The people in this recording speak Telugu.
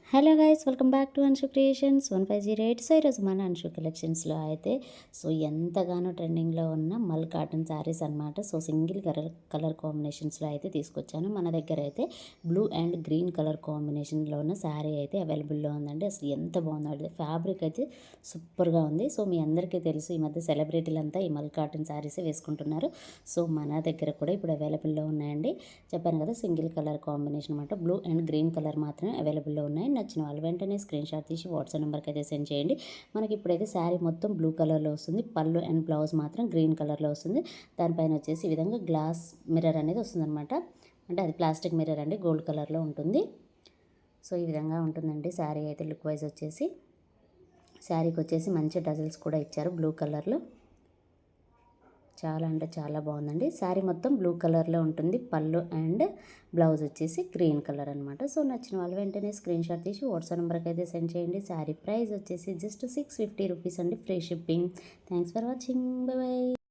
Hello guys, welcome back to Anshu creations 1508. So ఈరోజు మన అన్షు కలెక్షన్స్లో అయితే ఎంతగానో ట్రెండింగ్లో ఉన్న మల్ కాటన్ శారీస్ అనమాట. సింగిల్ కలర్ కాంబినేషన్స్లో అయితే తీసుకొచ్చాను. మన దగ్గర అయితే బ్లూ అండ్ గ్రీన్ కలర్ కాంబినేషన్లో ఉన్న శారీ అయితే అవైలబుల్లో ఉందండి. అసలు ఎంత బాగుందో, ఫ్యాబ్రిక్ అయితే సూపర్గా ఉంది. మీ అందరికీ తెలుసు, ఈ మధ్య సెలబ్రిటీలంతా ఈ మల్ కాటన్ శారీసే వేసుకుంటున్నారు. మన దగ్గర కూడా ఇప్పుడు అవైలబుల్లో ఉన్నాయండి. చెప్పాను కదా, సింగిల్ కలర్ కాంబినేషన్ అనమాట. బ్లూ అండ్ గ్రీన్ కలర్ మాత్రమే అవైలబుల్లో ఉన్నాయి. నచ్చిన వాళ్ళు వెంటనే స్క్రీన్ షాట్ తీసి వాట్సాప్ నెంబర్కి అయితే సెండ్ చేయండి. మనకి ఇప్పుడైతే శారీ మొత్తం బ్లూ కలర్లో వస్తుంది. పళ్ళు అండ్ బ్లౌజ్ మాత్రం గ్రీన్ కలర్లో వస్తుంది. దానిపైన వచ్చేసి ఈ విధంగా గ్లాస్ మిర్రర్ అనేది వస్తుందన్నమాట. అంటే అది ప్లాస్టిక్ మిర్రర్ అండి, గోల్డ్ కలర్లో ఉంటుంది. ఈ విధంగా ఉంటుందండి శారీ అయితే లుక్ వైజ్ వచ్చేసి. శారీకి వచ్చేసి మంచి డజల్స్ కూడా ఇచ్చారు బ్లూ కలర్లో. చాలా అంటే చాలా బాగుందండి. శారీ మొత్తం బ్లూ కలర్లో ఉంటుంది. పళ్ళు అండ్ బ్లౌజ్ వచ్చేసి గ్రీన్ కలర్ అనమాట. నచ్చిన వాళ్ళు వెంటనే స్క్రీన్ షాట్ తీసి వాట్సాప్ నెంబర్కి అయితే సెండ్ చేయండి. శారీ ప్రైస్ వచ్చేసి జస్ట్ 650 రూపీస్ అండి, free shipping. Thanks for watching, by by.